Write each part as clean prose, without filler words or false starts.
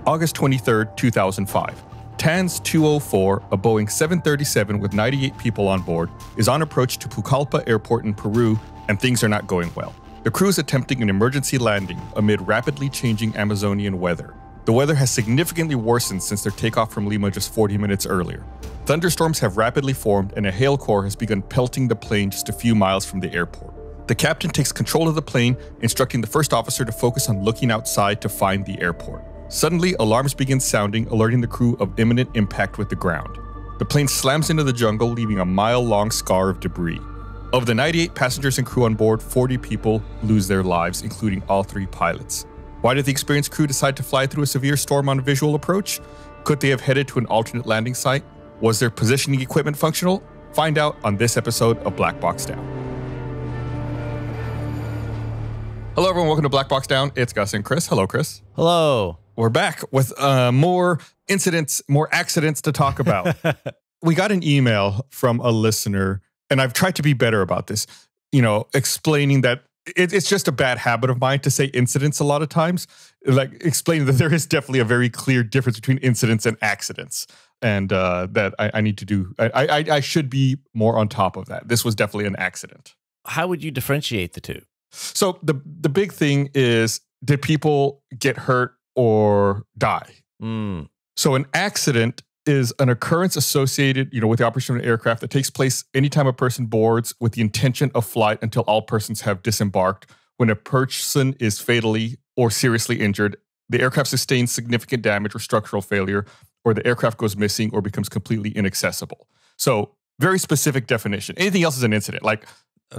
August 23rd, 2005. TANS 204, a Boeing 737 with 98 people on board, is on approach to Pucallpa Airport in Peru, and things are not going well. The crew is attempting an emergency landing amid rapidly changing Amazonian weather. The weather has significantly worsened since their takeoff from Lima just 40 minutes earlier. Thunderstorms have rapidly formed and a hail core has begun pelting the plane just a few miles from the airport. The captain takes control of the plane, instructing the first officer to focus on looking outside to find the airport. Suddenly, alarms begin sounding, alerting the crew of imminent impact with the ground. The plane slams into the jungle, leaving a mile-long scar of debris. Of the 98 passengers and crew on board, 40 people lose their lives, including all 3 pilots. Why did the experienced crew decide to fly through a severe storm on a visual approach? Could they have headed to an alternate landing site? Was their positioning equipment functional? Find out on this episode of Black Box Down. Hello everyone, welcome to Black Box Down. It's Gus and Chris. Hello, Chris. Hello. We're back with more incidents, more accidents to talk about. We got an email from a listener, and I've tried to be better about this, explaining that it's just a bad habit of mine to say incidents a lot of times, like explaining that there is definitely a very clear difference between incidents and accidents, and that I need to do. I should be more on top of that. This was definitely an accident. How would you differentiate the two? So the big thing is, did people get hurt or die? So an accident is an occurrence associated, with the operation of an aircraft that takes place anytime a person boards with the intention of flight until all persons have disembarked. When a person is fatally or seriously injured, the aircraft sustains significant damage or structural failure, or the aircraft goes missing or becomes completely inaccessible. So very specific definition. Anything else is an incident.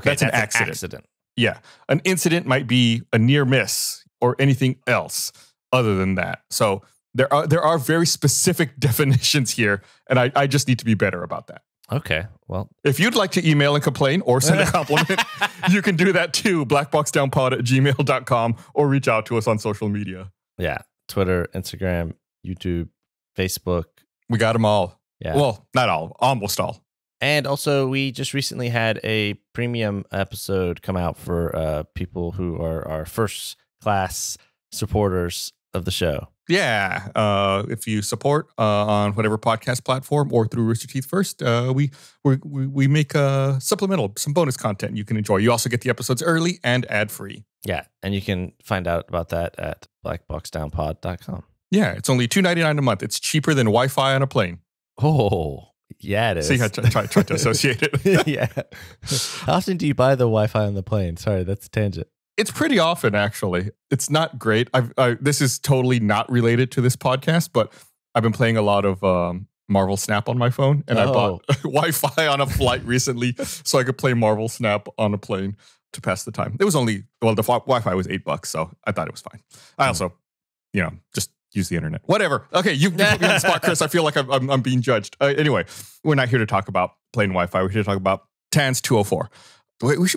That's an accident. Yeah. An incident might be a near miss or anything else other than that. So there are very specific definitions here, and I just need to be better about that. Okay, well. If you'd like to email and complain or send a compliment, you can do that too, blackboxdownpod@gmail.com, or reach out to us on social media. Yeah, Twitter, Instagram, YouTube, Facebook. We got them all. Yeah. Well, not all, almost all. And also, we just recently had a premium episode come out for people who are our first-class supporters of the show. Yeah. If you support on whatever podcast platform or through Rooster Teeth First, we make supplemental, some bonus content you can enjoy. You also get the episodes early and ad-free. Yeah, and you can find out about that at blackboxdownpod.com. Yeah, it's only $2.99 a month. It's cheaper than Wi-Fi on a plane. Oh, yeah, it is. See, I tried to associate it. Yeah. How often do you buy the Wi-Fi on the plane? Sorry, that's a tangent. It's pretty often, actually. It's not great. This is totally not related to this podcast, but I've been playing a lot of Marvel Snap on my phone, and I bought Wi-Fi on a flight recently so I could play Marvel Snap on a plane to pass the time. It was the Wi-Fi was $8, so I thought it was fine. I also, just use the internet. Whatever. Okay, you put me on the spot, Chris. I feel like I'm being judged. Anyway, we're not here to talk about plane Wi-Fi. We're here to talk about TANS 204.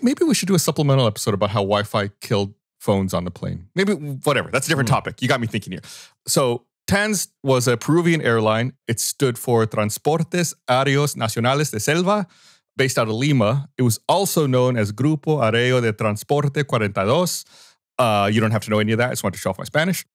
Maybe we should do a supplemental episode about how Wi-Fi killed phones on the plane. Maybe, whatever. That's a different topic. You got me thinking here. So TANS was a Peruvian airline. It stood for Transportes Aéreos Nacionales de Selva, based out of Lima. It was also known as Grupo Aéreo de Transporte 42. You don't have to know any of that. I just want to show off my Spanish.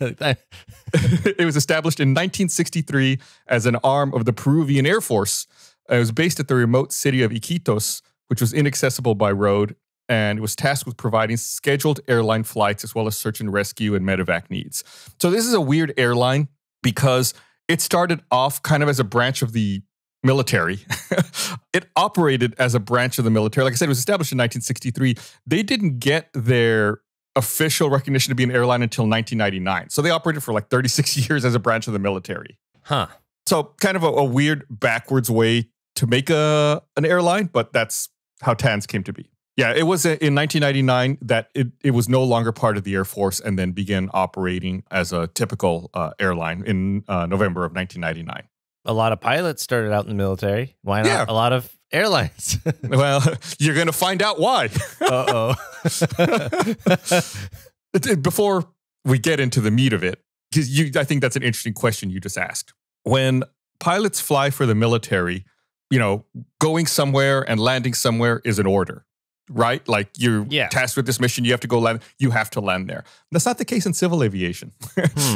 It was established in 1963 as an arm of the Peruvian Air Force. It was based at the remote city of Iquitos, which was inaccessible by road, and it was tasked with providing scheduled airline flights as well as search and rescue and medevac needs. So this is a weird airline because it started off kind of as a branch of the military. It operated as a branch of the military. Like I said, it was established in 1963. They didn't get their official recognition to be an airline until 1999. So they operated for like 36 years as a branch of the military. Huh. So kind of a weird backwards way to make an airline, but that's how TANS came to be. Yeah, it was in 1999 that it was no longer part of the Air Force and then began operating as a typical airline in November of 1999. A lot of pilots started out in the military. Why not a lot of airlines? Well, you're going to find out why. Uh-oh. Before we get into the meat of it, because I think that's an interesting question you just asked. When pilots fly for the military, going somewhere and landing somewhere is an order. right? Like you're tasked with this mission, you have to go land, you have to land there. That's not the case in civil aviation.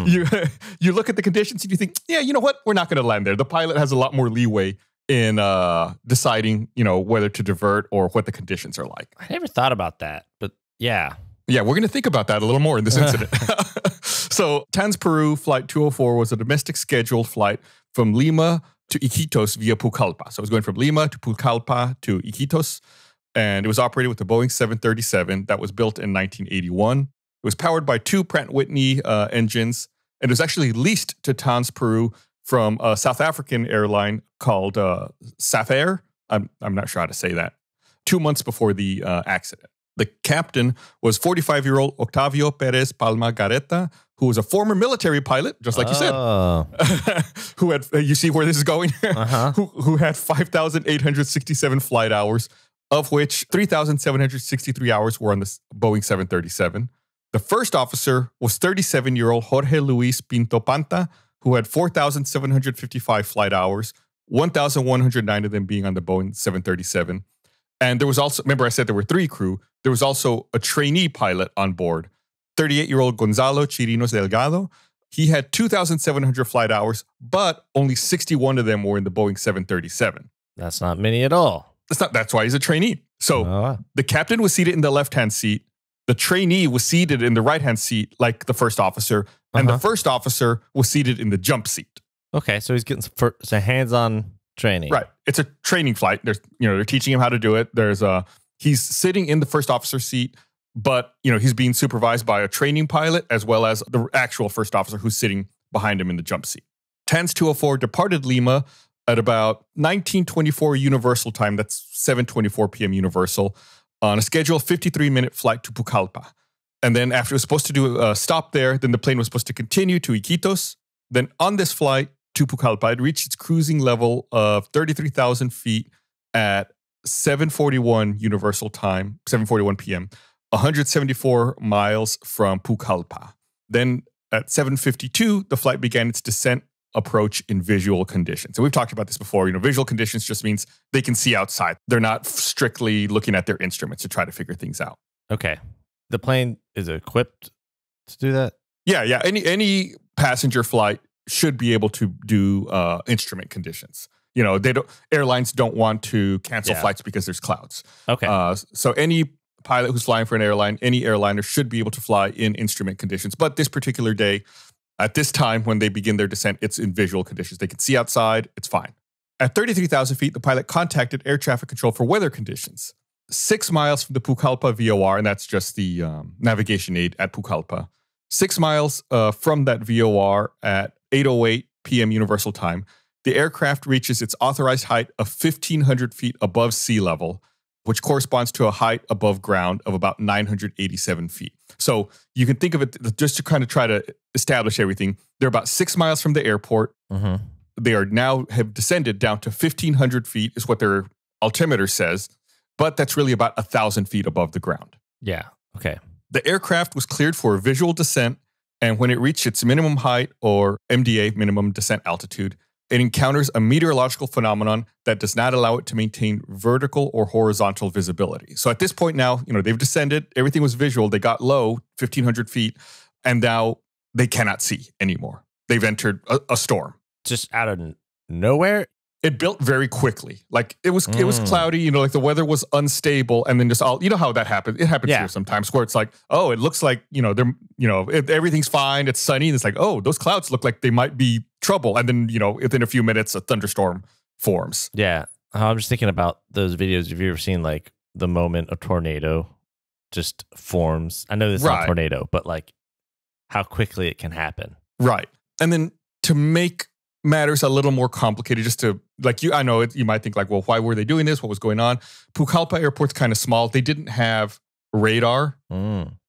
You look at the conditions and you think, yeah, you know what? We're not going to land there. The pilot has a lot more leeway in deciding, whether to divert or what the conditions are like. I never thought about that, but yeah. Yeah, we're going to think about that a little more in this incident. So TANS Peru Flight 204 was a domestic scheduled flight from Lima to Iquitos via Pucallpa. So it was going from Lima to Pucallpa to Iquitos, and it was operated with the Boeing 737 that was built in 1981. It was powered by 2 Pratt & Whitney engines, and it was actually leased to TANS Peru from a South African airline called Safair. I'm not sure how to say that. 2 months before the accident. The captain was 45-year-old Octavio Perez Palma Gareta, who was a former military pilot, just like you said, who had, you see where this is going? who had 5,867 flight hours, of which 3,763 hours were on the Boeing 737. The first officer was 37-year-old Jorge Luis Pinto Panta, who had 4,755 flight hours, 1,109 of them being on the Boeing 737. And there was also, remember I said there were 3 crew, there was also a trainee pilot on board, 38-year-old Gonzalo Chirinos Delgado. He had 2,700 flight hours, but only 61 of them were in the Boeing 737. That's not many at all. That's why he's a trainee. So the captain was seated in the left-hand seat. The trainee was seated in the right-hand seat like the first officer, and the first officer was seated in the jump seat. Okay, so he's getting some hands-on training. Right. It's a training flight. They're teaching him how to do it. He's sitting in the first officer seat, but he's being supervised by a training pilot as well as the actual first officer who's sitting behind him in the jump seat. TANS 204 departed Lima at about 1924 Universal time. That's 7:24 p.m. Universal on a scheduled 53-minute flight to Pucallpa. And then after it was supposed to do a stop there, then the plane was supposed to continue to Iquitos. Then on this flight to Pucallpa, it reached its cruising level of 33,000 feet at 7:41 Universal time, 7:41 p.m., 174 miles from Pucallpa. Then at 7:52, the flight began its descent approach in visual conditions. And we've talked about this before. Visual conditions just means they can see outside. They're not strictly looking at their instruments to try to figure things out. Okay. The plane is equipped to do that? Yeah. Any passenger flight should be able to do instrument conditions. Airlines don't want to cancel flights because there's clouds. Okay. So any pilot who's flying for an airline, any airliner should be able to fly in instrument conditions. But this particular day, at this time when they begin their descent, it's in visual conditions. They can see outside. It's fine. At 33,000 feet, the pilot contacted air traffic control for weather conditions. 6 miles from the Pucallpa VOR, and that's just the navigation aid at Pucallpa. 6 miles from that VOR at 8:08 p.m. Universal time, the aircraft reaches its authorized height of 1,500 feet above sea level, which corresponds to a height above ground of about 987 feet. So you can think of it, just to kind of try to establish everything, they're about 6 miles from the airport. They are now have descended down to 1,500 feet is what their altimeter says, but that's really about 1,000 feet above the ground. Yeah, okay. The aircraft was cleared for a visual descent, and when it reached its minimum height, or MDA, minimum descent altitude, it encounters a meteorological phenomenon that does not allow it to maintain vertical or horizontal visibility. So at this point now, they've descended, everything was visual, they got low, 1,500 feet, and now they cannot see anymore. They've entered a storm. Just out of nowhere? It built very quickly. Like it was cloudy, like the weather was unstable, and then just how that happens. It happens here sometimes where it's like, oh, it looks like, everything's fine. It's sunny. And it's like, oh, those clouds look like they might be trouble. And then, within a few minutes, a thunderstorm forms. Yeah. I'm just thinking about those videos. Have you ever seen like the moment a tornado just forms? I know this is not a tornado, but like how quickly it can happen. Right. And then to make matters a little more complicated, just to I know you might think like, well, why were they doing this? What was going on? Pucallpa Airport's kind of small. They didn't have radar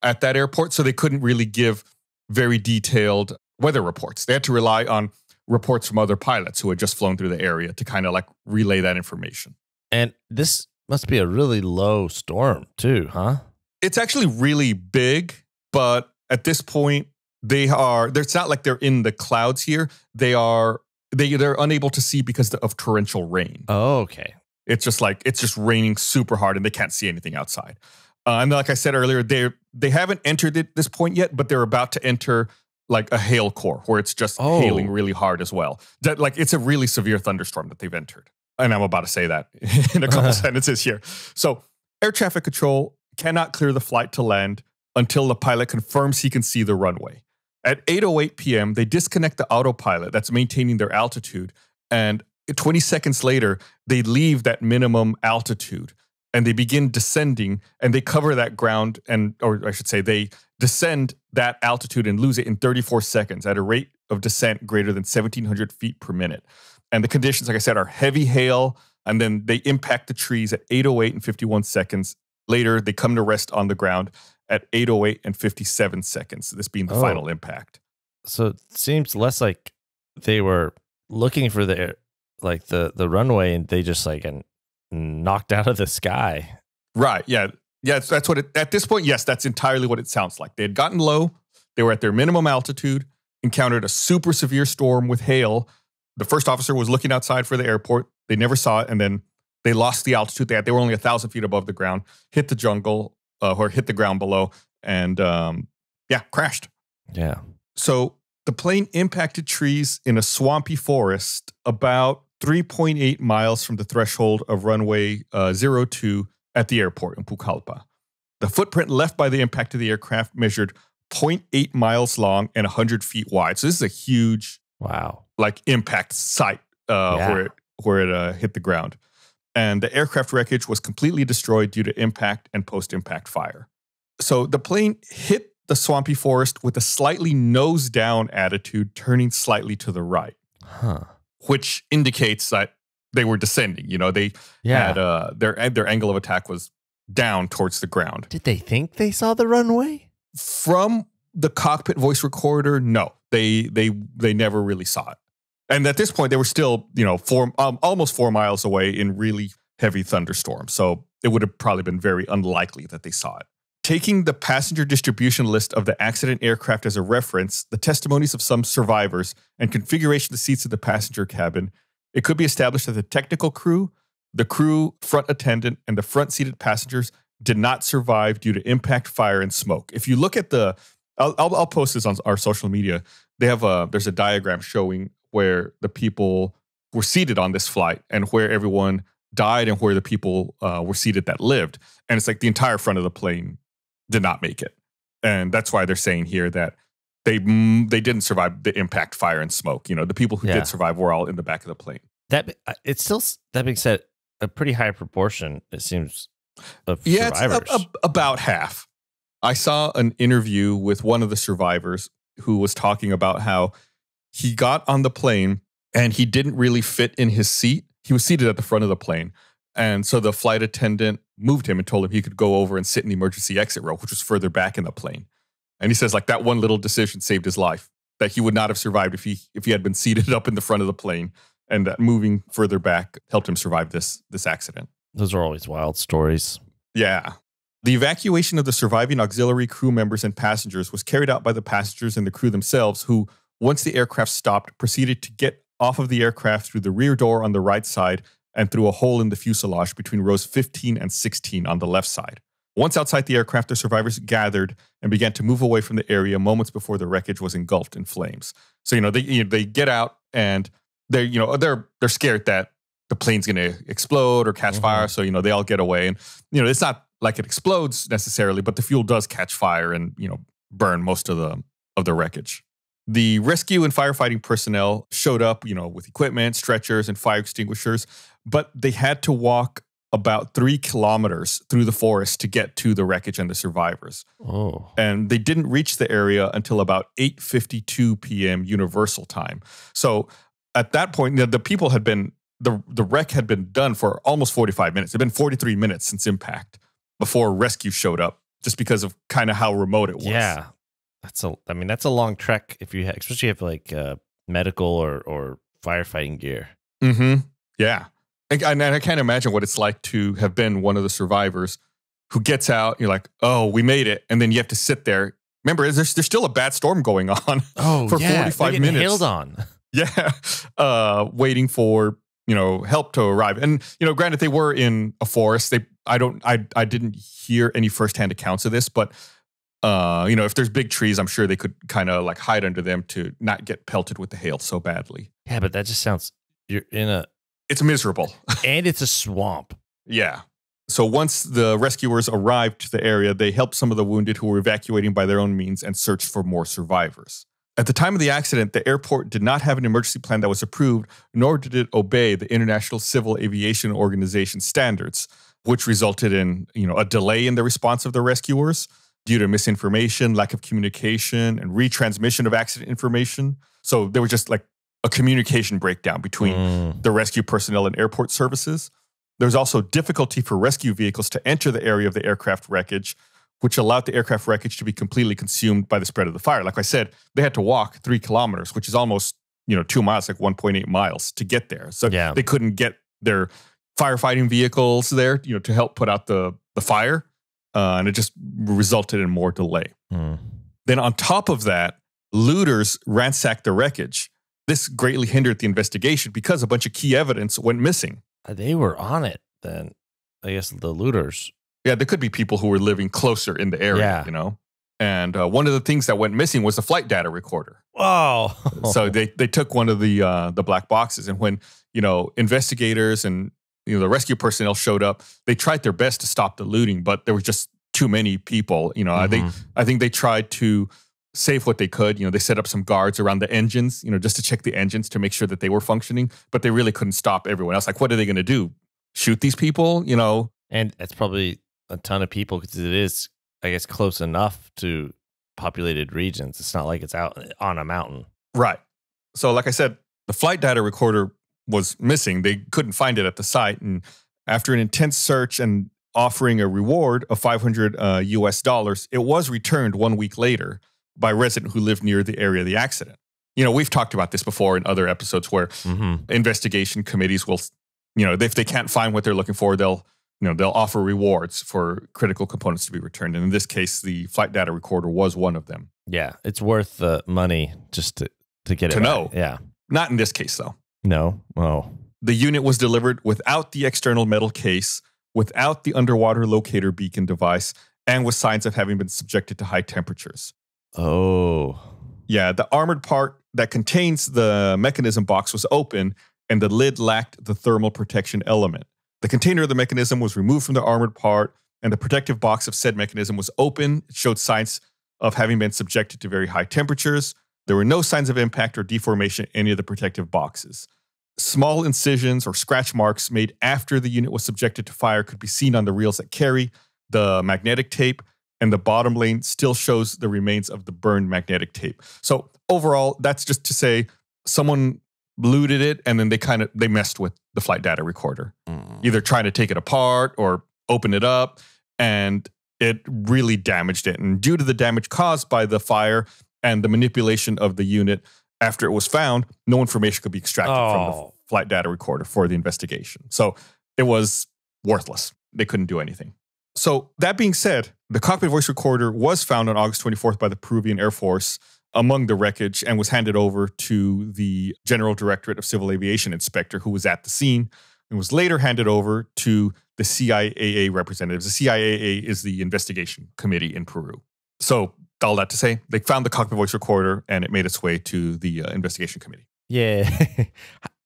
at that airport, so they couldn't really give very detailed weather reports. They had to rely on reports from other pilots who had just flown through the area to kind of like relay that information. And this must be a really low storm too, huh? It's actually really big, but at this point, it's not like they're in the clouds here. They're unable to see because of torrential rain. Oh, okay. It's just raining super hard and they can't see anything outside. And like I said earlier, they haven't entered it this point yet, but they're about to enter like a hail core where it's just hailing really hard as well. Like it's a really severe thunderstorm that they've entered. And I'm about to say that in a couple sentences here. So air traffic control cannot clear the flight to land until the pilot confirms he can see the runway. At 8:08 p.m., they disconnect the autopilot that's maintaining their altitude. And 20 seconds later, they leave that minimum altitude and they begin descending and they cover that ground or I should say they descend that altitude and lose it in 34 seconds at a rate of descent greater than 1,700 feet per minute. And the conditions, like I said, are heavy hail, and then they impact the trees at 8:08 and 51 seconds. Later, they come to rest on the ground at 8:08 and 57 seconds, this being the final impact. So it seems less like they were looking for the runway and they just like knocked out of the sky. Right, yeah. Yeah, that's what at this point, yes, that's entirely what it sounds like. They had gotten low, they were at their minimum altitude, encountered a super severe storm with hail. The first officer was looking outside for the airport. They never saw it, and then they lost the altitude they had. They were only 1,000 feet above the ground, hit the jungle, or hit the ground below, and crashed. Yeah. So the plane impacted trees in a swampy forest about 3.8 miles from the threshold of runway 02 at the airport in Pucallpa. The footprint left by the impact of the aircraft measured 0.8 miles long and 100 feet wide. So this is a huge impact site where it hit the ground. And the aircraft wreckage was completely destroyed due to impact and post-impact fire. So the plane hit the swampy forest with a slightly nose-down attitude, turning slightly to the right, which indicates that they were descending. You know, they had their angle of attack was down towards the ground. Did they think they saw the runway? From the cockpit voice recorder, no, they never really saw it. And at this point, they were still, almost 4 miles away in really heavy thunderstorms. So it would have probably been very unlikely that they saw it. Taking the passenger distribution list of the accident aircraft as a reference, the testimonies of some survivors, and configuration of the seats of the passenger cabin, it could be established that the technical crew, the crew, front attendant, and the front-seated passengers did not survive due to impact, fire, and smoke. If you look at I'll post this on our social media. There's a diagram showing where the people were seated on this flight and where everyone died and where the people were seated that lived. And it's like the entire front of the plane did not make it. And that's why they're saying here that they didn't survive the impact, fire, and smoke. You know, the people who did survive were all in the back of the plane. That being said, a pretty high proportion, it seems, of survivors. It's about half. I saw an interview with one of the survivors who was talking about how he got on the plane and he didn't really fit in his seat. He was seated at the front of the plane. And so the flight attendant moved him and told him he could go over and sit in the emergency exit row, which was further back in the plane. And he says like that one little decision saved his life, that he would not have survived if he had been seated up in the front of the plane, and that moving further back helped him survive this accident. Those are always wild stories. Yeah. The evacuation of the surviving auxiliary crew members and passengers was carried out by the passengers and the crew themselves, who, once the aircraft stopped, proceeded to get off of the aircraft through the rear door on the right side and through a hole in the fuselage between rows 15 and 16 on the left side. Once outside the aircraft, the survivors gathered and began to move away from the area moments before the wreckage was engulfed in flames. So, they get out and they're scared that the plane's going to explode or catch fire. So, they all get away. And, it's not like it explodes necessarily, but the fuel does catch fire and, burn most of the wreckage. The rescue and firefighting personnel showed up, with equipment, stretchers, and fire extinguishers, but they had to walk about 3 kilometers through the forest to get to the wreckage and the survivors. Oh. And they didn't reach the area until about 8:52 p.m. Universal Time. So at that point, the people had been, the wreck had been done for almost 45 minutes. It had been 43 minutes since impact before rescue showed up, just because of kind of how remote it was. Yeah. That's a long trek if you especially if like medical or firefighting gear. Mm-hmm. Yeah. And I can't imagine what it's like to have been one of the survivors who gets out. You're like, oh, we made it. And then you have to sit there. Remember, there's still a bad storm going on for 45 minutes. Hailed on. Yeah. Waiting for help to arrive. And, granted, they were in a forest. I didn't hear any firsthand accounts of this, but, if there's big trees, I'm sure they could kind of like hide under them to not get pelted with the hail so badly. Yeah, but that just sounds, it's miserable. And it's a swamp. Yeah. So once the rescuers arrived to the area, they helped some of the wounded who were evacuating by their own means and searched for more survivors. At the time of the accident, the airport did not have an emergency plan that was approved, nor did it obey the International Civil Aviation Organization standards, which resulted in, a delay in the response of the rescuers due to misinformation, lack of communication, and retransmission of accident information. So there was just like a communication breakdown between the rescue personnel and airport services. There was also difficulty for rescue vehicles to enter the area of the aircraft wreckage, which allowed the aircraft wreckage to be completely consumed by the spread of the fire. Like I said, they had to walk 3 kilometers, which is almost, 2 miles, like 1.8 miles to get there. So they couldn't get their firefighting vehicles there, to help put out the fire. And it just resulted in more delay. Then on top of that, looters ransacked the wreckage. This greatly hindered the investigation because a bunch of key evidence went missing. They were on it then, I guess, the looters. Yeah, there could be people who were living closer in the area, And one of the things that went missing was the flight data recorder. Oh. So they took one of the black boxes. And when, investigators and, the rescue personnel showed up, they tried their best to stop the looting, but there was just too many people. I think they tried to save what they could. They set up some guards around the engines, just to check the engines to make sure that they were functioning, but they really couldn't stop everyone else. Like, what are they going to do? Shoot these people, And it's probably a ton of people because it is, I guess, close enough to populated regions. It's not like it's out on a mountain. Right. So like I said, the flight data recorder was missing. They couldn't find it at the site. And after an intense search and offering a reward of $500 US, it was returned 1 week later by a resident who lived near the area of the accident. We've talked about this before in other episodes where investigation committees will, if they can't find what they're looking for, they'll offer rewards for critical components to be returned. And in this case, the flight data recorder was one of them. Yeah, it's worth the money just to get it. To know. Yeah. Not in this case, though. No. Oh. The unit was delivered without the external metal case, without the underwater locator beacon device, and with signs of having been subjected to high temperatures. Oh. Yeah, the armored part that contains the mechanism box was open, and the lid lacked the thermal protection element. The container of the mechanism was removed from the armored part, and the protective box of said mechanism was open. It showed signs of having been subjected to very high temperatures. There were no signs of impact or deformation in any of the protective boxes. Small incisions or scratch marks made after the unit was subjected to fire could be seen on the reels that carry the magnetic tape, and the bottom lane still shows the remains of the burned magnetic tape. So overall, that's just to say someone looted it and then they messed with the flight data recorder, either trying to take it apart or open it up, and it really damaged it. And due to the damage caused by the fire and the manipulation of the unit after it was found, no information could be extracted from the flight data recorder for the investigation. So it was worthless. They couldn't do anything. So that being said, the cockpit voice recorder was found on August 24th by the Peruvian Air Force among the wreckage and was handed over to the General Directorate of Civil Aviation Inspector, who was at the scene, and was later handed over to the CIAA representatives. The CIAA is the investigation committee in Peru. So all that to say, they found the cockpit voice recorder and it made its way to the investigation committee. Yeah.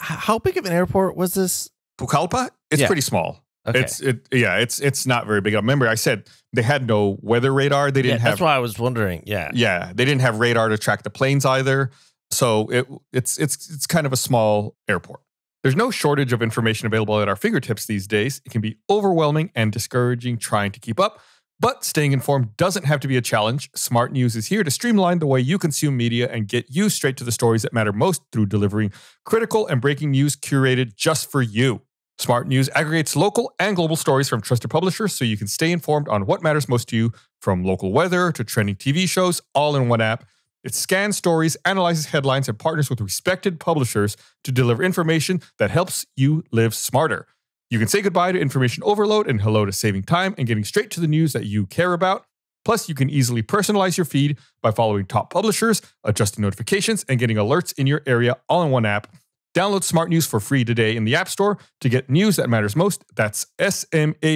How big of an airport was this? Pucallpa? It's pretty small. Okay. It's not very big. Remember, I said they had no weather radar. They didn't have. That's why I was wondering. Yeah. Yeah. They didn't have radar to track the planes either. So it's kind of a small airport. There's no shortage of information available at our fingertips these days. It can be overwhelming and discouraging trying to keep up, but staying informed doesn't have to be a challenge. Smart News is here to streamline the way you consume media and get you straight to the stories that matter most through delivering critical and breaking news curated just for you. Smart News aggregates local and global stories from trusted publishers so you can stay informed on what matters most to you, from local weather to trending TV shows, all in one app. It scans stories, analyzes headlines, and partners with respected publishers to deliver information that helps you live smarter. You can say goodbye to information overload and hello to saving time and getting straight to the news that you care about. Plus, you can easily personalize your feed by following top publishers, adjusting notifications, and getting alerts in your area all in one app. Download Smart News for free today in the App Store to get news that matters most. That's SMARTNEWS.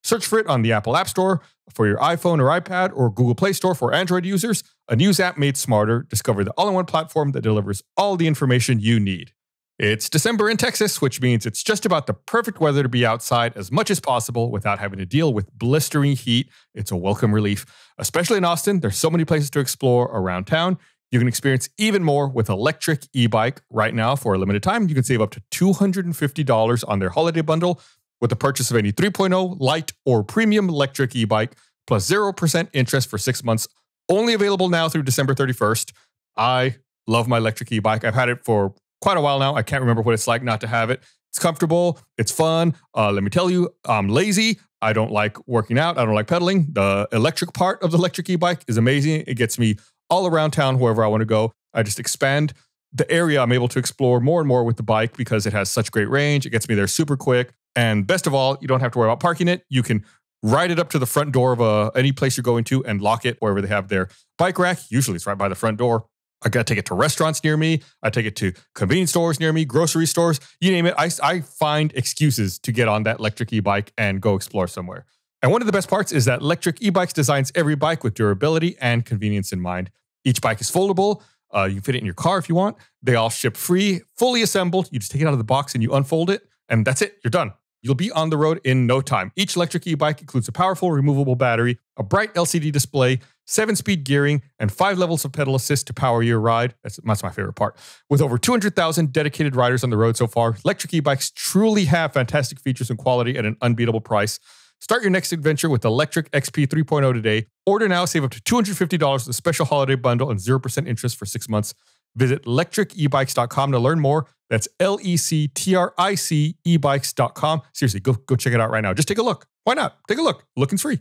Search for it on the Apple App Store for your iPhone or iPad, or Google Play Store for Android users. A news app made smarter. Discover the all-in-one platform that delivers all the information you need. It's December in Texas, which means it's just about the perfect weather to be outside as much as possible without having to deal with blistering heat. It's a welcome relief, especially in Austin. There's so many places to explore around town. You can experience even more with electric e-bike. Right now, for a limited time, you can save up to $250 on their holiday bundle with the purchase of any 3.0, light, or premium electric e-bike, plus 0% interest for 6 months. Only available now through December 31st. I love my electric e-bike. I've had it for quite a while now. I can't remember what it's like not to have it. It's comfortable. It's fun. Let me tell you, I'm lazy. I don't like working out. I don't like pedaling. The electric part of the electric e-bike is amazing. It gets me all around town, wherever I want to go. I just expand the area I'm able to explore more and more with the bike because it has such great range. It gets me there super quick. And best of all, you don't have to worry about parking it. You can ride it up to the front door of any place you're going to and lock it wherever they have their bike rack. Usually it's right by the front door. I got to take it to restaurants near me. I take it to convenience stores near me, grocery stores, you name it. I find excuses to get on that electric e-bike and go explore somewhere. And one of the best parts is that electric e-bikes designs every bike with durability and convenience in mind. Each bike is foldable. You can fit it in your car if you want. They all ship free, fully assembled. You just take it out of the box and you unfold it, and that's it. You're done. You'll be on the road in no time. Each electric e-bike includes a powerful removable battery, a bright LCD display, 7-speed gearing, and 5 levels of pedal assist to power your ride. That's my favorite part. With over 200,000 dedicated riders on the road so far, electric e-bikes truly have fantastic features and quality at an unbeatable price. Start your next adventure with Electric XP 3.0 today. Order now, save up to $250 with a special holiday bundle and 0% interest for 6 months. Visit electricebikes.com to learn more. That's LECTRIC ebikes.com. Seriously, go check it out right now. Just take a look. Why not? Take a look. Looking's free.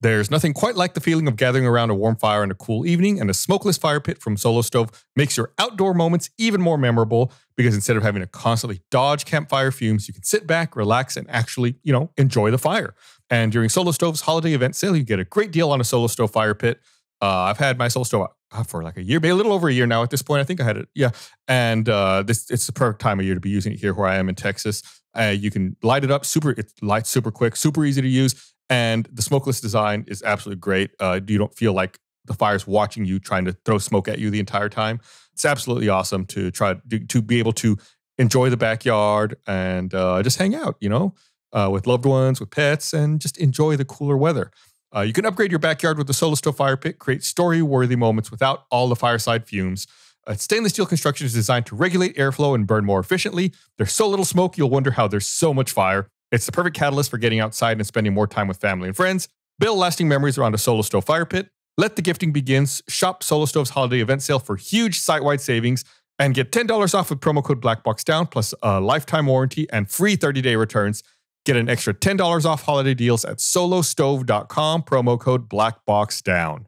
There's nothing quite like the feeling of gathering around a warm fire on a cool evening, and a smokeless fire pit from Solo Stove makes your outdoor moments even more memorable because instead of having to constantly dodge campfire fumes, you can sit back, relax, and actually, enjoy the fire. And during Solo Stove's holiday event sale, you get a great deal on a Solo Stove fire pit. I've had my Solo Stove for like a year, maybe a little over a year now at this point. I think I had it. Yeah. And it's the perfect time of year to be using it here where I am in Texas. You can light it up. It lights super quick, super easy to use. And the smokeless design is absolutely great. You don't feel like the fire's watching you, trying to throw smoke at you the entire time. It's absolutely awesome to try to be able to enjoy the backyard and just hang out, with loved ones, with pets, and just enjoy the cooler weather. You can upgrade your backyard with the Solo Stove fire pit, create story-worthy moments without all the fireside fumes. Stainless steel construction is designed to regulate airflow and burn more efficiently. There's so little smoke, you'll wonder how there's so much fire. It's the perfect catalyst for getting outside and spending more time with family and friends. Build lasting memories around a Solo Stove fire pit. Let the gifting begin. Shop Solo Stove's holiday event sale for huge site-wide savings and get $10 off with promo code BlackBoxDown plus a lifetime warranty and free 30-day returns. Get an extra $10 off holiday deals at solostove.com, promo code BlackBoxDown.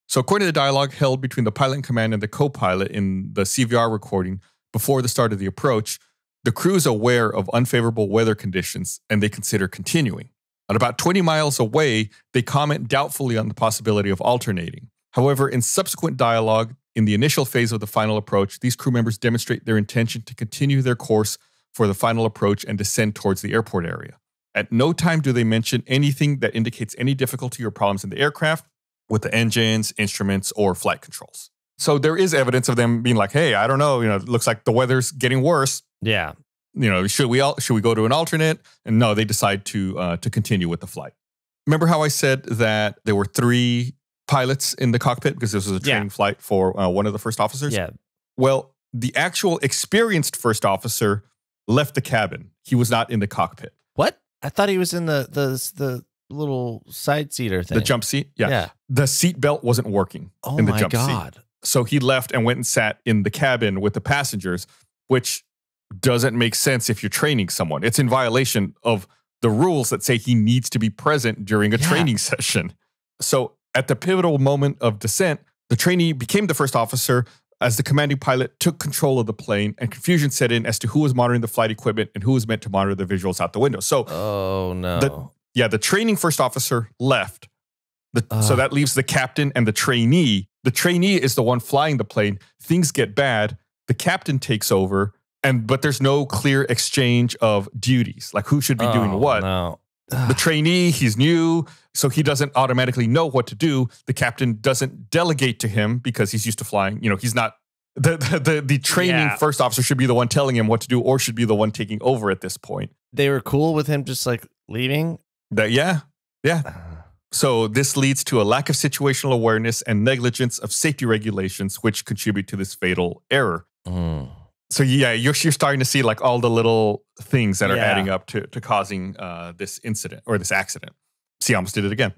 So according to the dialogue held between the pilot in command and the co-pilot in the CVR recording before the start of the approach, the crew is aware of unfavorable weather conditions and they consider continuing. At about 20 miles away, they comment doubtfully on the possibility of alternating. However, in subsequent dialogue, in the initial phase of the final approach, these crew members demonstrate their intention to continue their course for the final approach and descend towards the airport area. At no time do they mention anything that indicates any difficulty or problems in the aircraft with the engines, instruments, or flight controls. So there is evidence of them being like, hey, I don't know, it looks like the weather's getting worse. Yeah. Should we go to an alternate? And no, they decide to continue with the flight. Remember how I said that there were 3 pilots in the cockpit because this was a training flight for one of the first officers? Yeah. Well, the actual experienced first officer left the cabin. He was not in the cockpit. What? I thought he was in the little side seater thing. The jump seat? Yeah. The seat belt wasn't working in the jump seat. So he left and went and sat in the cabin with the passengers, which doesn't make sense if you're training someone. It's in violation of the rules that say he needs to be present during a training session. So at the pivotal moment of descent, the trainee became the first officer as the commanding pilot took control of the plane, and confusion set in as to who was monitoring the flight equipment and who was meant to monitor the visuals out the window. So, the training first officer left. So that leaves the captain and the trainee. The trainee is the one flying the plane. Things get bad. the captain takes over, but there's no clear exchange of duties, like who should be doing what. No. The trainee, he's new, so he doesn't automatically know what to do. The captain doesn't delegate to him because he's used to flying. He's not the training first officer should be the one telling him what to do, or should be the one taking over at this point. They were cool with him just like leaving. Yeah. So this leads to a lack of situational awareness and negligence of safety regulations, which contribute to this fatal error. So you're starting to see like all the little things that are adding up to causing this incident or this accident. See, I almost did it again.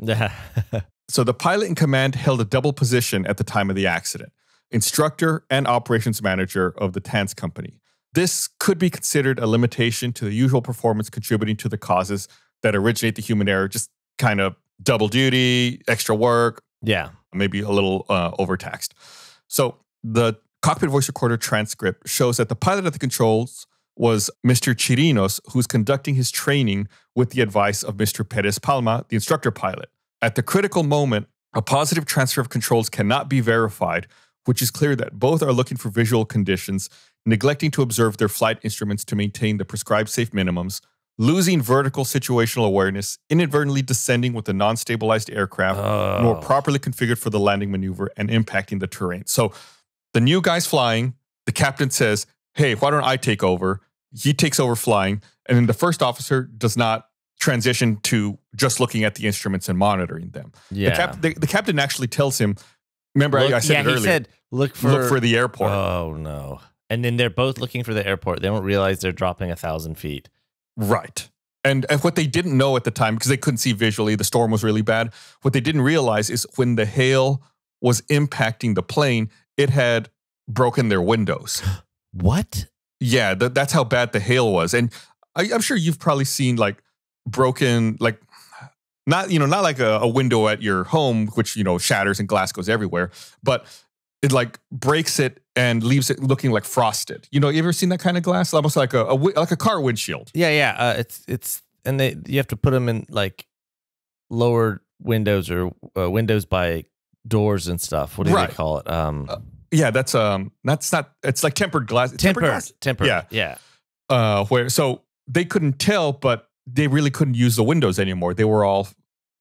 So the pilot in command held a double position at the time of the accident: instructor and operations manager of the TANS company. This could be considered a limitation to the usual performance contributing to the causes that originate the human error. Just kind of double duty, extra work. Yeah. Maybe a little overtaxed. So the cockpit voice recorder transcript shows that the pilot at the controls was Mr. Chirinos, who's conducting his training with the advice of Mr. Perez Palma, the instructor pilot. At the critical moment, a positive transfer of controls cannot be verified, which is clear that both are looking for visual conditions, neglecting to observe their flight instruments to maintain the prescribed safe minimums, losing vertical situational awareness, inadvertently descending with a non-stabilized aircraft, nor properly configured for the landing maneuver, and impacting the terrain. So the new guy's flying. The captain says, hey, why don't I take over? He takes over flying. And then the first officer does not transition to just looking at the instruments and monitoring them. Yeah. The captain actually tells him, remember I said it earlier. He said, look for the airport. Oh, no. And then they're both looking for the airport. They don't realize they're dropping 1,000 feet. Right. And what they didn't know at the time, because they couldn't see visually, the storm was really bad. What they didn't realize is when the hail was impacting the plane, it had broken their windows. What? Yeah, that's how bad the hail was. And I'm sure you've probably seen like broken, like not like a window at your home, which, shatters and glass goes everywhere, but it like breaks it and leaves it looking like frosted. You ever seen that kind of glass? Almost like a car windshield. Yeah. It's and you have to put them in like lower windows or windows by doors and stuff. What do they call it? Yeah, that's not. It's like tempered glass. Tempered. Yeah. So they couldn't tell, but they really couldn't use the windows anymore. They were all,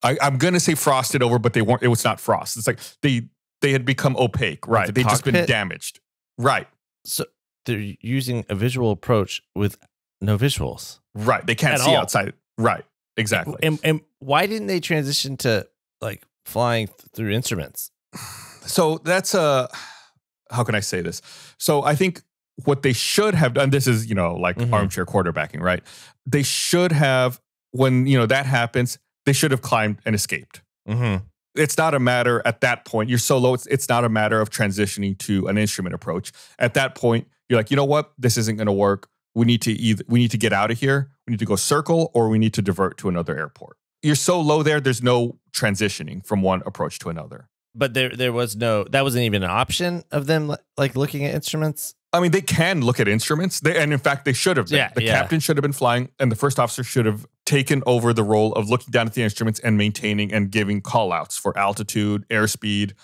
I'm gonna say frosted over, but they weren't. It was not frost. It's like they had become opaque. Right. They'd just been damaged. Right. So they're using a visual approach with no visuals. Right. They can't see outside. Right. Exactly. And why didn't they transition to like flying through instruments? So that's how can I say this? So I think what they should have done, this is, armchair quarterbacking, right? They should have, when, that happens, they should have climbed and escaped. Mm-hmm. It's not a matter at that point. You're so low. It's not a matter of transitioning to an instrument approach. At that point, you're like, you know what? This isn't going to work. We need to get out of here. We need to go circle, or we need to divert to another airport. You're so low there. There's no transitioning from one approach to another. But that wasn't even an option of them like looking at instruments. I mean, they can look at instruments, and in fact, they should have been. The captain should have been flying, and the first officer should have taken over the role of looking down at the instruments and maintaining and giving call-outs for altitude, airspeed,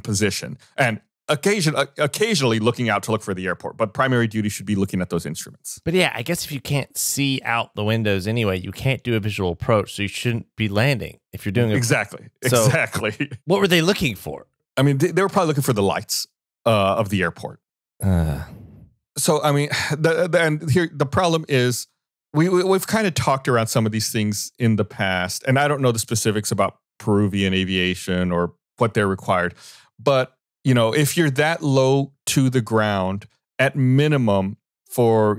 position, and occasionally looking out to look for the airport. But primary duty should be looking at those instruments. But yeah, I guess if you can't see out the windows anyway, you can't do a visual approach, so you shouldn't be landing if you're doing it. Exactly. What were they looking for? I mean, they were probably looking for the lights of the airport. So, I mean, the problem is we've kind of talked around some of these things in the past, and I don't know the specifics about Peruvian aviation or what they're required. But, if you're that low to the ground, at minimum for,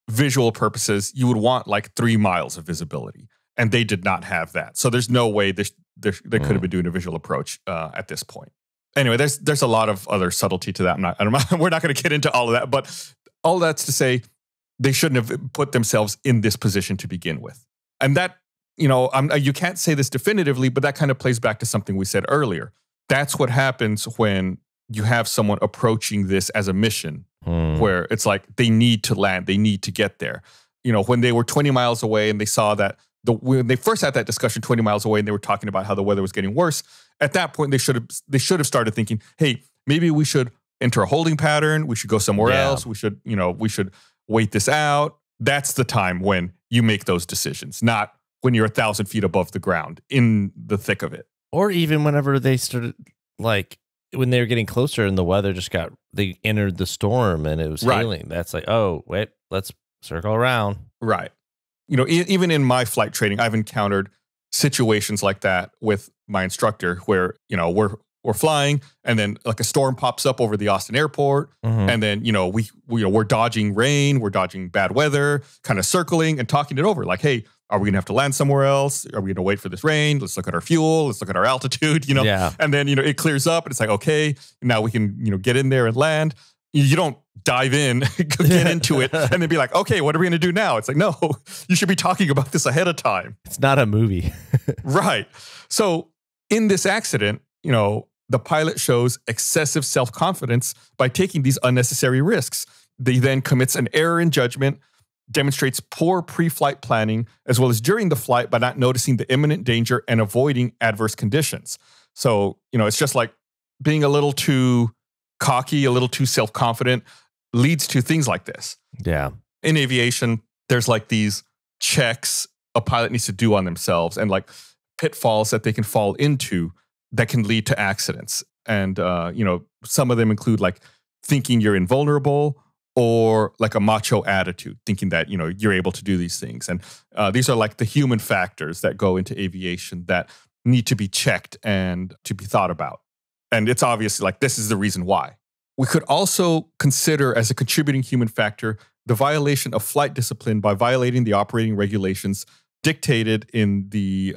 visual purposes, you would want like 3 miles of visibility. And they did not have that. So there's no way they could have been doing a visual approach at this point. Anyway, there's a lot of other subtlety to that. We're not going to get into all of that, but all that's to say they shouldn't have put themselves in this position to begin with. And that, you can't say this definitively, but that kind of plays back to something we said earlier. That's what happens when you have someone approaching this as a mission, where it's like they need to land, they need to get there. When they were 20 miles away and they saw that when they first had that discussion 20 miles away and they were talking about how the weather was getting worse, at that point they should have started thinking, hey, maybe we should enter a holding pattern. We should go somewhere else. We should wait this out. That's the time when you make those decisions, not when you're 1,000 feet above the ground in the thick of it. Or even whenever they started, like when they were getting closer and the weather they entered the storm and it was hailing. That's like, oh, wait, let's circle around. Right. Even in my flight training, I've encountered situations like that with my instructor where, we're flying and then like a storm pops up over the Austin airport. And then, we're dodging rain, we're dodging bad weather, kind of circling and talking it over like, hey, are we going to have to land somewhere else? Are we going to wait for this rain? Let's look at our fuel. Let's look at our altitude, Yeah. And then, it clears up and it's like, okay, now we can, get in there and land. You don't dive in, get into it, and then be like, okay, what are we going to do now? It's like, no, you should be talking about this ahead of time. It's not a movie. Right. So in this accident, the pilot shows excessive self-confidence by taking these unnecessary risks. He then commits an error in judgment, demonstrates poor pre-flight planning, as well as during the flight by not noticing the imminent danger and avoiding adverse conditions. So, it's just like being a little too cocky, a little too self-confident leads to things like this. Yeah. In aviation, there's like these checks a pilot needs to do on themselves and like pitfalls that they can fall into that can lead to accidents. And, some of them include like thinking you're invulnerable or like a macho attitude, thinking that, you're able to do these things. And these are like the human factors that go into aviation that need to be checked and to be thought about. And it's obviously like, this is the reason why. We could also consider as a contributing human factor the violation of flight discipline by violating the operating regulations dictated in the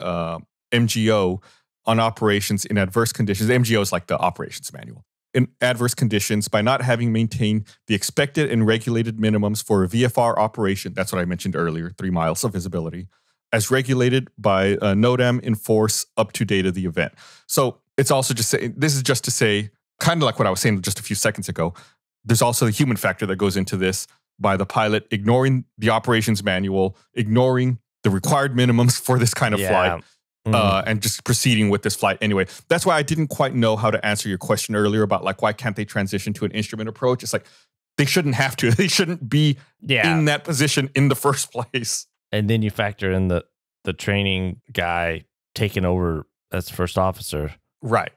MGO on operations in adverse conditions. The MGO is like the operations manual. In adverse conditions by not having maintained the expected and regulated minimums for a VFR operation. That's what I mentioned earlier, 3 miles of visibility, as regulated by NOTAM in force up to date of the event. So it's also this is just to say, kind of like what I was saying just a few seconds ago, there's also the human factor that goes into this by the pilot ignoring the operations manual, ignoring the required minimums for this kind of flight. And just proceeding with this flight anyway. That's why I didn't quite know how to answer your question earlier about like, why can't they transition to an instrument approach? It's like, they shouldn't have to. They shouldn't be in that position in the first place. And then you factor in the training guy taking over as first officer. Right.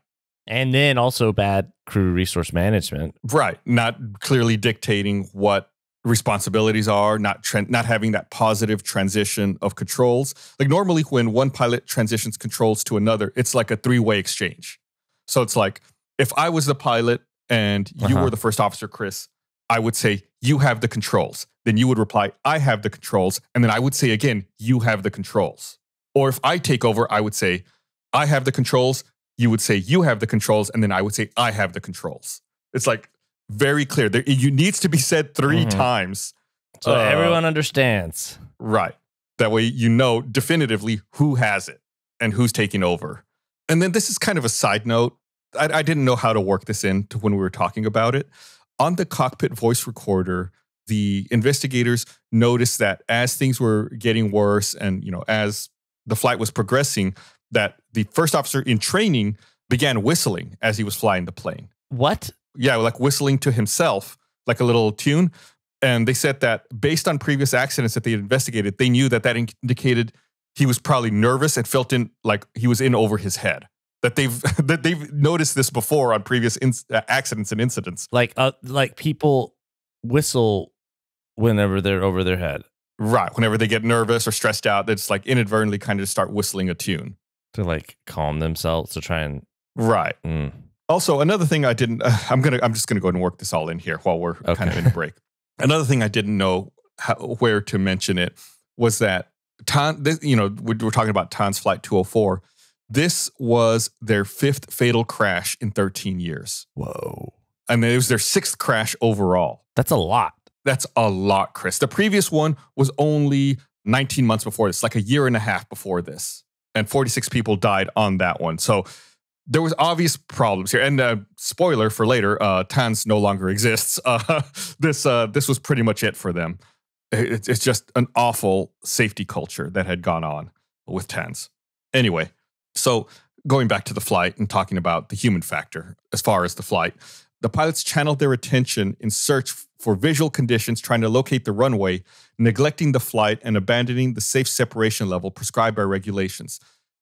And then also bad crew resource management. Right. Not clearly dictating what responsibilities are, not having that positive transition of controls. Like normally when one pilot transitions controls to another, it's like a 3-way exchange. So it's like, if I was the pilot and you were the first officer, Chris, I would say, you have the controls. Then you would reply, I have the controls. And then I would say again, you have the controls. Or if I take over, I would say, I have the controls. You would say, you have the controls. And then I would say, I have the controls. It's like, very clear. It needs to be said 3 times. So everyone understands. Right. That way definitively who has it and who's taking over. And then this is kind of a side note. I didn't know how to work this into when we were talking about it. On the cockpit voice recorder, the investigators noticed that as things were getting worse and, as the flight was progressing, that the first officer in training began whistling as he was flying the plane. What? Yeah, like whistling to himself, like a little tune. And they said that based on previous accidents that they had investigated, they knew that indicated he was probably nervous and felt like he was in over his head. That they've noticed this before on previous accidents and incidents. Like people whistle whenever they're over their head. Right. Whenever they get nervous or stressed out, they just like inadvertently kind of start whistling a tune. To like calm themselves, to try and... Right. Also, another thing I didn't, I'm just gonna go ahead and work this all in here while we're kind of in a break. Another thing I didn't know where to mention it was that we're talking about TAN's Flight 204. This was their 5th fatal crash in 13 years. Whoa! And it was their 6th crash overall. That's a lot. That's a lot, Chris. The previous one was only 19 months before this, like a year and a half before this, and 46 people died on that one. So there was obvious problems here. And spoiler for later, TANS no longer exists. This was pretty much it for them. It's just an awful safety culture that had gone on with TANS. Anyway, so going back to the flight and talking about the human factor as far as the flight, the pilots channeled their attention in search for visual conditions, trying to locate the runway, neglecting the flight and abandoning the safe separation level prescribed by regulations.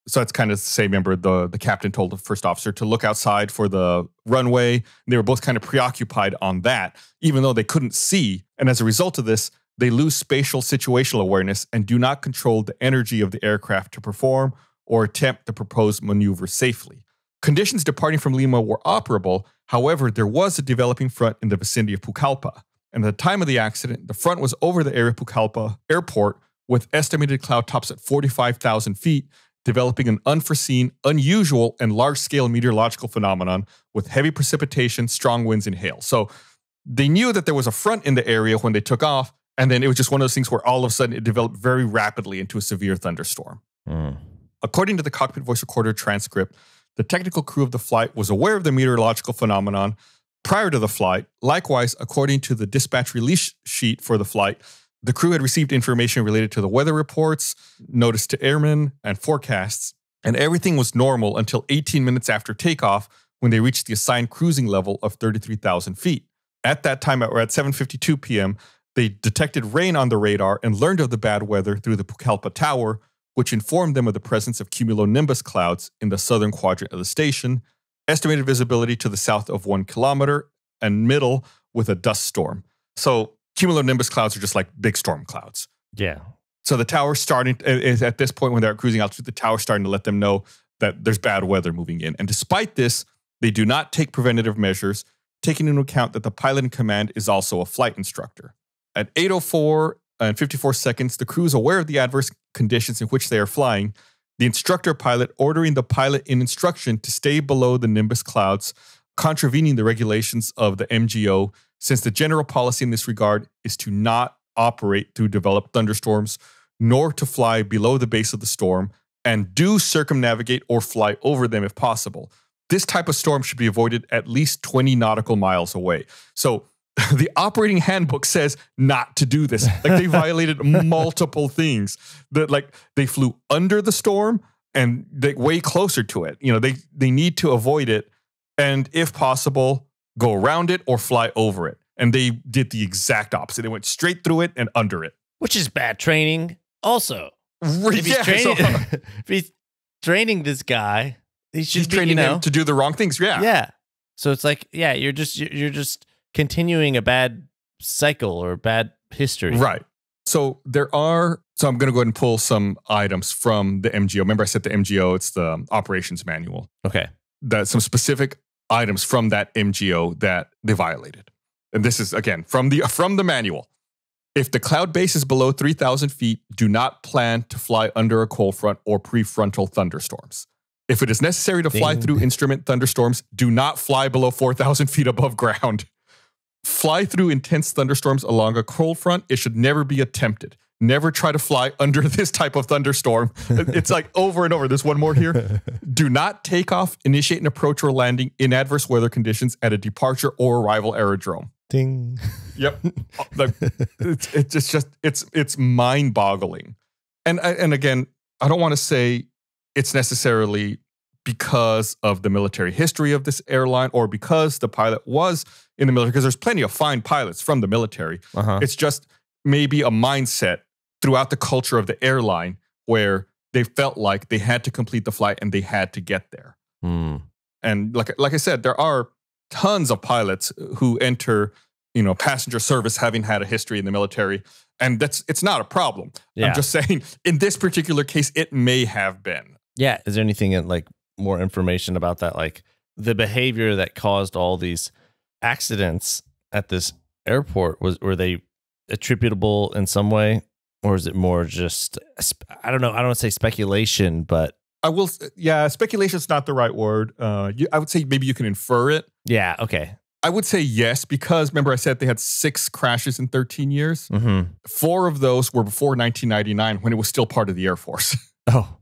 So it's kind of the same. Remember, the captain told the first officer to look outside for the runway. They were both kind of preoccupied on that, even though they couldn't see. And as a result of this, they lose spatial situational awareness and do not control the energy of the aircraft to perform or attempt the proposed maneuver safely. Conditions departing from Lima were operable. However, there was a developing front in the vicinity of Pucallpa. And at the time of the accident, the front was over the area of Pucallpa Airport with estimated cloud tops at 45,000 feet, developing an unforeseen, unusual, and large-scale meteorological phenomenon with heavy precipitation, strong winds, and hail. So they knew that there was a front in the area when they took off, and then it was just one of those things where all of a sudden it developed very rapidly into a severe thunderstorm. According to the cockpit voice recorder transcript, the technical crew of the flight was aware of the meteorological phenomenon prior to the flight. Likewise, according to the dispatch release sheet for the flight, the crew had received information related to the weather reports, notice to airmen, and forecasts, and everything was normal until 18 minutes after takeoff when they reached the assigned cruising level of 33,000 feet. At that time, at 7:52 p.m., they detected rain on the radar and learned of the bad weather through the Pucallpa Tower, which informed them of the presence of cumulonimbus clouds in the southern quadrant of the station, estimated visibility to the south of 1 kilometer, and middle with a dust storm. So cumulonimbus clouds are just like big storm clouds. Yeah. So the tower starting, at this point when they're at cruising altitude, the tower starting to let them know that there's bad weather moving in. And despite this, they do not take preventative measures, taking into account that the pilot in command is also a flight instructor. At 8:04 and 54 seconds, the crew is aware of the adverse conditions in which they are flying. The instructor pilot ordering the pilot in instruction to stay below the nimbus clouds, contravening the regulations of the MGO, since the general policy in this regard is to not operate through developed thunderstorms, nor to fly below the base of the storm, and do circumnavigate or fly over them if possible. This type of storm should be avoided at least 20 nautical miles away. So the operating handbook says not to do this. Like they violated multiple things. That like they flew under the storm and they way closer to it. You know, they need to avoid it, and if possible, go around it or fly over it. And they did the exact opposite. They went straight through it and under it. Which is bad training also. If he's training this guy, he's training him to do the wrong things. Yeah. Yeah. So it's like, yeah, you're just continuing a bad cycle or bad history. Right. So I'm going to go ahead and pull some items from the MGO. Remember I said the MGO, it's the operations manual. Okay. That some specific items from that MGO that they violated. And this is, again, from the manual. If the cloud base is below 3,000 feet, do not plan to fly under a cold front or prefrontal thunderstorms. If it is necessary to fly through instrument thunderstorms, do not fly below 4,000 feet above ground. Fly through intense thunderstorms along a cold front. It should never be attempted. Never try to fly under this type of thunderstorm. It's like over and over. There's one more here. Do not take off, initiate an approach or landing in adverse weather conditions at a departure or arrival aerodrome. Ding. Yep. It's mind-boggling. And again, I don't want to say it's necessarily because of the military history of this airline or because the pilot was in the military, because there's plenty of fine pilots from the military. It's just maybe a mindset throughout the culture of the airline where they felt like they had to complete the flight and they had to get there. And like I said, there are tons of pilots who enter, passenger service having had a history in the military, and it's not a problem. Yeah. I'm just saying, in this particular case, it may have been. Yeah. Is there anything like more information about that? Like the behavior that caused all these accidents at this airport, were they attributable in some way, or is it more just, I don't know, I don't want to say speculation, but speculation is not the right word. I would say maybe you can infer it. Yeah. Okay. I would say yes, because remember I said they had 6 crashes in 13 years. 4 of those were before 1999 when it was still part of the Air Force. Oh,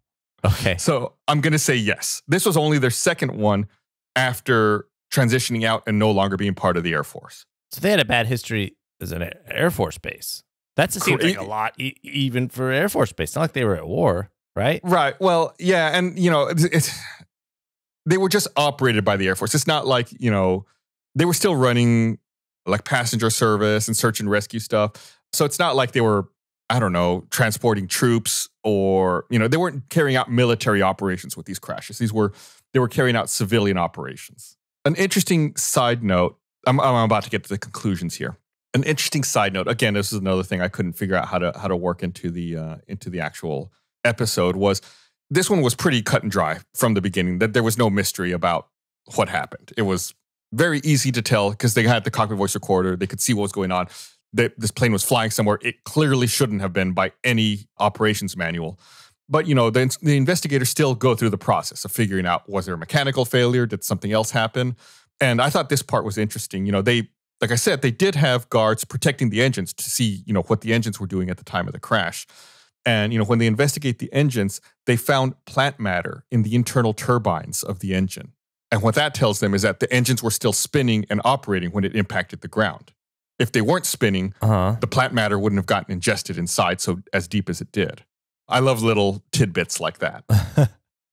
okay. So I'm going to say yes. This was only their second one after transitioning out and no longer being part of the Air Force. So they had a bad history as an Air Force base. That seems like a lot, even for Air Force base. It's not like they were at war, right? Right. Well, yeah. And, they were just operated by the Air Force. It's not like, they were still running like passenger service and search and rescue stuff. So it's not like they were, I don't know, transporting troops or, they weren't carrying out military operations with these crashes. They were carrying out civilian operations. An interesting side note, I'm about to get to the conclusions here. An interesting side note, again, this is another thing I couldn't figure out how to work into the actual episode, was this one was pretty cut and dry from the beginning, that there was no mystery about what happened. It was very easy to tell because they had the cockpit voice recorder. They could see what was going on. This plane was flying somewhere it clearly shouldn't have been by any operations manual. But, the investigators still go through the process of figuring out, was there a mechanical failure? Did something else happen? And I thought this part was interesting. Like I said, they did have guards protecting the engines to see, what the engines were doing at the time of the crash. And, when they investigate the engines, they found plant matter in the internal turbines of the engine. And what that tells them is that the engines were still spinning and operating when it impacted the ground. If they weren't spinning, the plant matter wouldn't have gotten ingested inside as deep as it did. I love little tidbits like that.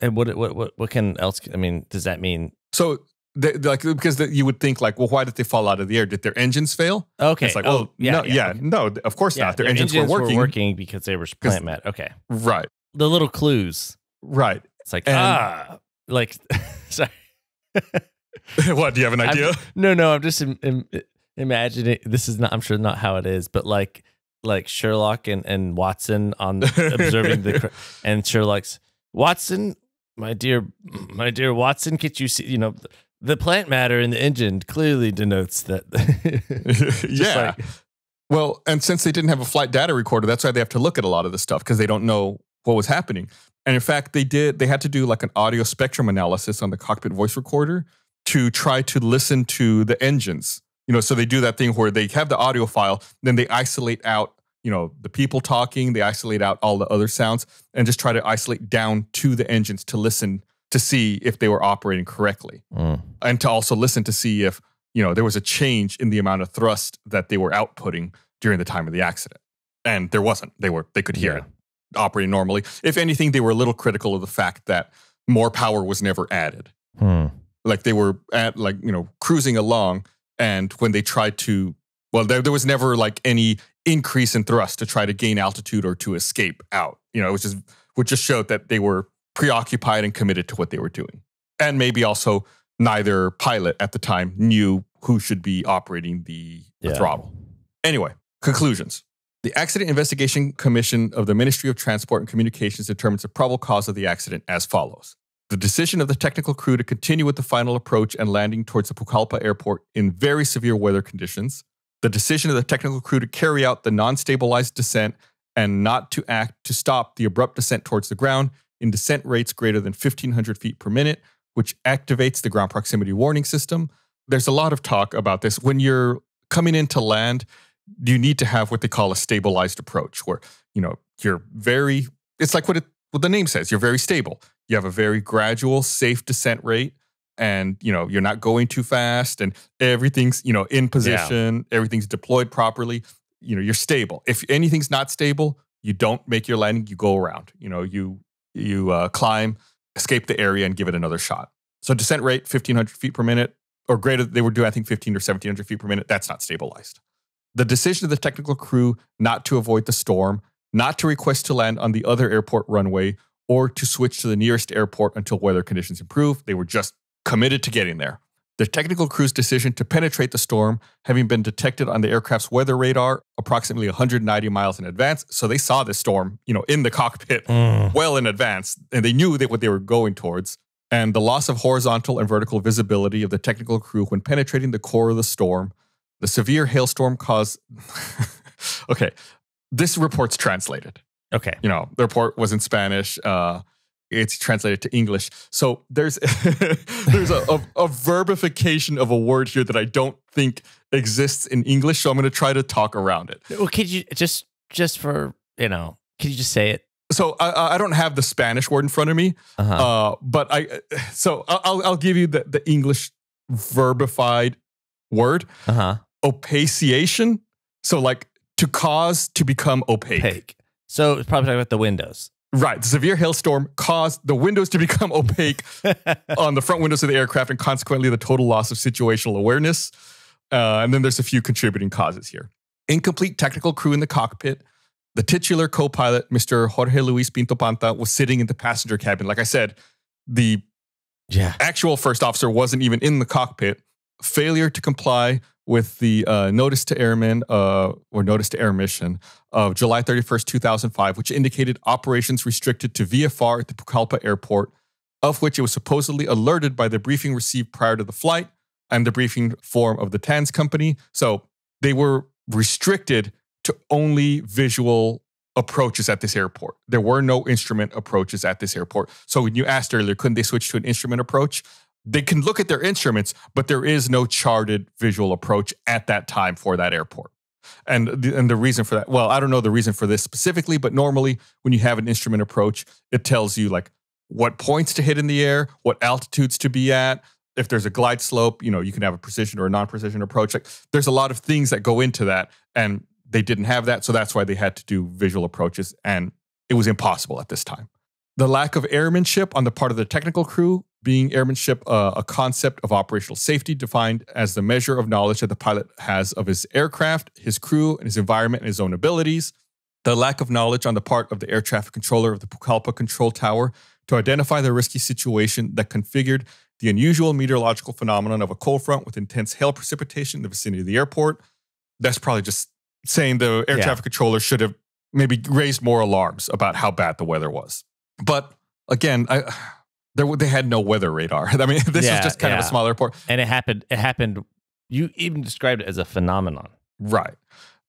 And what can else? I mean, does that mean? So, because you would think like, well, why did they fall out of the air? Did their engines fail? Okay. It's like, no, of course not. Their engines were working because they were plant matter. Okay. Right. The little clues. Right. It's like, sorry. What, do you have an idea? No, I'm just imagining, this is not, I'm sure not how it is, but like Sherlock and Watson on observing and Sherlock's, Watson, my dear Watson, can't you see, the plant matter in the engine clearly denotes that. Yeah. Well, and since they didn't have a flight data recorder, that's why they have to look at a lot of this stuff, because they don't know what was happening. And in fact, they had to do like an audio spectrum analysis on the cockpit voice recorder to try to listen to the engines. So they do that thing where they have the audio file, then they isolate out, the people talking, they isolate out all the other sounds and just try to isolate down to the engines to listen to see if they were operating correctly. And to also listen to see if, there was a change in the amount of thrust that they were outputting during the time of the accident. And there wasn't. They could hear it operating normally. If anything, they were a little critical of the fact that more power was never added. Like they were cruising along, and when they tried to, there was never like any increase in thrust to try to gain altitude or to escape out. It would just show that they were preoccupied and committed to what they were doing. And maybe also neither pilot at the time knew who should be operating the throttle. Anyway, conclusions. The Accident Investigation Commission of the Ministry of Transport and Communications determines the probable cause of the accident as follows. The decision of the technical crew to continue with the final approach and landing towards the Pucallpa airport in very severe weather conditions. The decision of the technical crew to carry out the non-stabilized descent and not to act to stop the abrupt descent towards the ground in descent rates greater than 1,500 feet per minute, which activates the ground proximity warning system. There's a lot of talk about this. When you're coming in to land, you need to have what they call a stabilized approach, where, you're very, it's like what the name says, you're very stable. You have a very gradual, safe descent rate, and, you're not going too fast, and everything's, in position, everything's deployed properly. You're stable. If anything's not stable, you don't make your landing, you go around. You climb, escape the area, and give it another shot. So descent rate, 1,500 feet per minute, or greater, they were doing, I think, 15 or 1,700 feet per minute. That's not stabilized. The decision of the technical crew not to avoid the storm, not to request to land on the other airport runway, or to switch to the nearest airport until weather conditions improve. They were just committed to getting there. The technical crew's decision to penetrate the storm, having been detected on the aircraft's weather radar approximately 190 miles in advance. So they saw this storm, in the cockpit well in advance, and they knew what they were going towards. And the loss of horizontal and vertical visibility of the technical crew when penetrating the core of the storm. The severe hailstorm caused... Okay, this report's translated. Okay. The report was in Spanish. It's translated to English. So there's a verbification of a word here that I don't think exists in English. So I'm going to try to talk around it. Well, could you just for, could you just say it? So I don't have the Spanish word in front of me, but I'll give you the English verbified word. Opaciation. So like to cause to become opaque. So it's probably talking about the windows. Right. The severe hailstorm caused the windows to become opaque on the front windows of the aircraft and consequently the total loss of situational awareness. And then there's a few contributing causes here. Incomplete technical crew in the cockpit. The titular co-pilot, Mr. Jorge Luis Pinto Panta, was sitting in the passenger cabin. Like I said, the actual first officer wasn't even in the cockpit. Failure to comply with the notice to airmen or notice to air mission of July 31st, 2005, which indicated operations restricted to VFR at the Pucallpa airport, of which it was supposedly alerted by the briefing received prior to the flight and the briefing form of the TANS company. So they were restricted to only visual approaches at this airport. There were no instrument approaches at this airport. So when you asked earlier, couldn't they switch to an instrument approach? They can look at their instruments, but there is no charted visual approach at that time for that airport. And the reason for that, well, I don't know the reason for this specifically, but normally when you have an instrument approach, it tells you like what points to hit in the air, what altitudes to be at. If there's a glide slope, you can have a precision or a non-precision approach. Like, there's a lot of things that go into that, and they didn't have that, so that's why they had to do visual approaches, and it was impossible at this time. The lack of airmanship on the part of the technical crew, being airmanship a concept of operational safety defined as the measure of knowledge that the pilot has of his aircraft, his crew, and his environment and his own abilities. The lack of knowledge on the part of the air traffic controller of the Pucallpa control tower to identify the risky situation that configured the unusual meteorological phenomenon of a cold front with intense hail precipitation in the vicinity of the airport. That's probably just saying the air traffic controller should have maybe raised more alarms about how bad the weather was. But again, they had no weather radar. I mean, this was just kind of a small airport. And it happened. You even described it as a phenomenon. Right.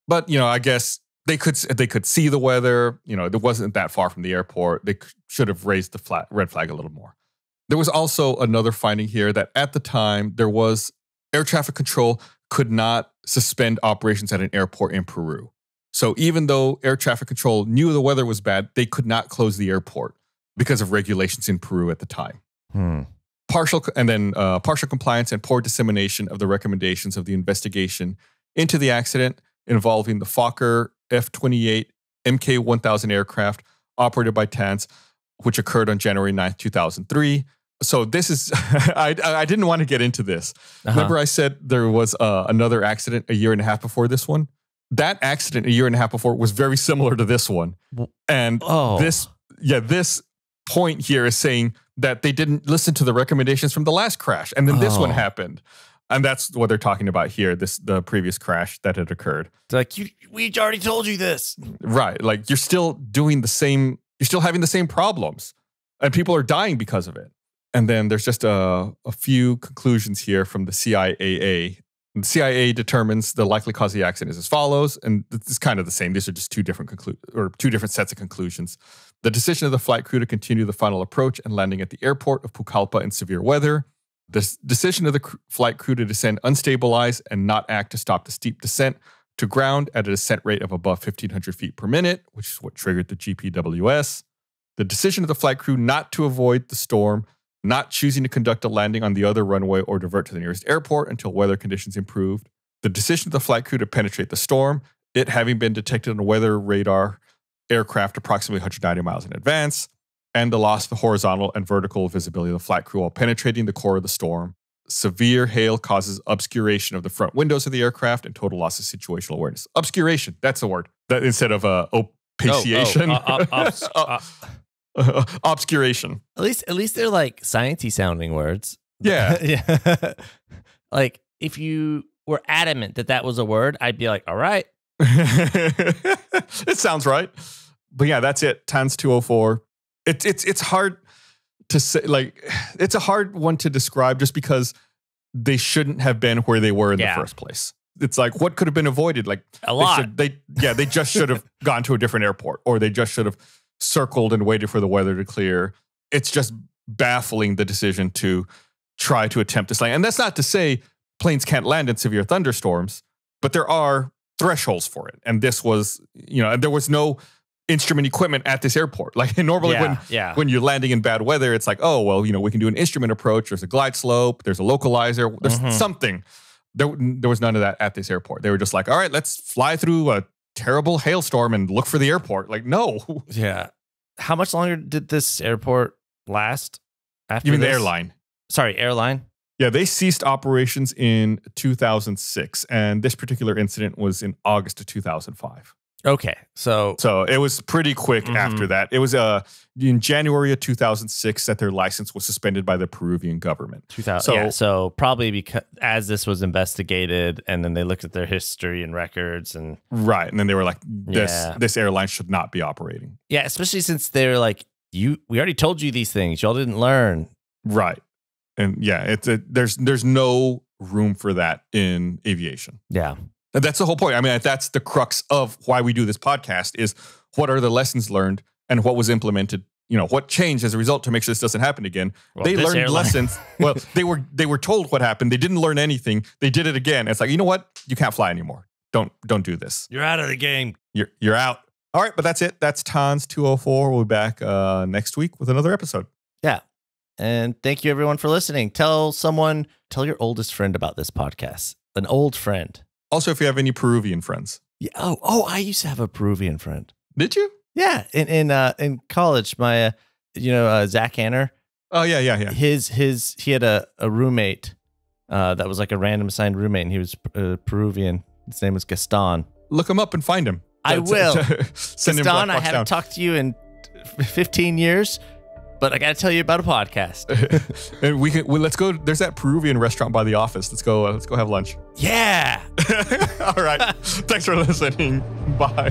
But, I guess they could see the weather. It wasn't that far from the airport. They should have raised the red flag a little more. There was also another finding here that at the time, there was air traffic control could not suspend operations at an airport in Peru. So even though air traffic control knew the weather was bad, they could not close the airport because of regulations in Peru at the time. Partial compliance and poor dissemination of the recommendations of the investigation into the accident involving the Fokker F-28 Mk-1000 aircraft operated by TANS, which occurred on January 9th, 2003. So this is, I didn't want to get into this. Remember I said there was another accident a year and a half before this one? That accident a year and a half before was very similar to this one. And this point here is saying that they didn't listen to the recommendations from the last crash. And then this one happened. And that's what they're talking about here, the previous crash that had occurred. It's like, we already told you this. Right. Like, you're still doing you're still having the same problems. And people are dying because of it. And then there's just a few conclusions here from the CIAA. The CIA determines the likely cause of the accident is as follows, and it's kind of the same. These are just two different sets of conclusions. The decision of the flight crew to continue the final approach and landing at the airport of Pucallpa in severe weather. The decision of the flight crew to descend unstabilized and not act to stop the steep descent to ground at a descent rate of above 1,500 feet per minute, which is what triggered the GPWS. The decision of the flight crew not to avoid the storm, not choosing to conduct a landing on the other runway or divert to the nearest airport until weather conditions improved. The decision of the flight crew to penetrate the storm, it having been detected on a weather radar aircraft approximately 190 miles in advance, and the loss of the horizontal and vertical visibility of the flight crew while penetrating the core of the storm. Severe hail causes obscuration of the front windows of the aircraft and total loss of situational awareness. Obscuration, that's the word. That instead of opaciation. Obscuration. At least they're like sciencey sounding words. Yeah. Yeah. Like, if you were adamant that was a word, I'd be like, all right. It sounds right. But yeah, that's it. TANS 204. It's hard to say, like, it's a hard one to describe just because they shouldn't have been where they were in the first place. It's like, what could have been avoided? Like, a lot. They just should have gone to a different airport, or they just should have circled and waited for the weather to clear. It's just baffling, the decision to try to attempt this land. And that's not to say planes can't land in severe thunderstorms, but there are thresholds for it. And this was, and there was no instrument equipment at this airport. Like, normally when you're landing in bad weather, it's like, oh, well, we can do an instrument approach. There's a glide slope. There's a localizer. There's something. There was none of that at this airport. They were just like, all right, let's fly through a terrible hailstorm and look for the airport. Like, no. Yeah. how much longer did this airport last after You mean this? the airline? Sorry, airline? Yeah, they ceased operations in 2006, and this particular incident was in August of 2005. Okay, so it was pretty quick after that. It was in January of 2006 that their license was suspended by the Peruvian government. So probably because as this was investigated, and then they looked at their history and records, and and then they were like, this airline should not be operating. Yeah, especially since they're like, we already told you these things, y'all didn't learn. Right, and there's no room for that in aviation. Yeah. And that's the whole point. I mean, that's the crux of why we do this podcast is what are the lessons learned and what was implemented, what changed as a result to make sure this doesn't happen again. Well, they learned lessons. Well, they were told what happened. They didn't learn anything. They did it again. It's like, you know what? You can't fly anymore. Don't do this. You're out of the game. You're out. All right, but that's it. That's TONS 204. We'll be back next week with another episode. Yeah. And thank you everyone for listening. Tell your oldest friend about this podcast. An old friend. Also, if you have any Peruvian friends. Yeah. Oh, I used to have a Peruvian friend. Did you? Yeah. In college, my, Zach Hanner. Oh, yeah. He had a roommate that was like a random assigned roommate, and he was Peruvian. His name was Gaston. Look him up and find him. I will. Gaston, I haven't talked to you in 15 years. But I got to tell you about a podcast. And let's go. There's that Peruvian restaurant by the office. Let's go have lunch. Yeah. All right. Thanks for listening. Bye.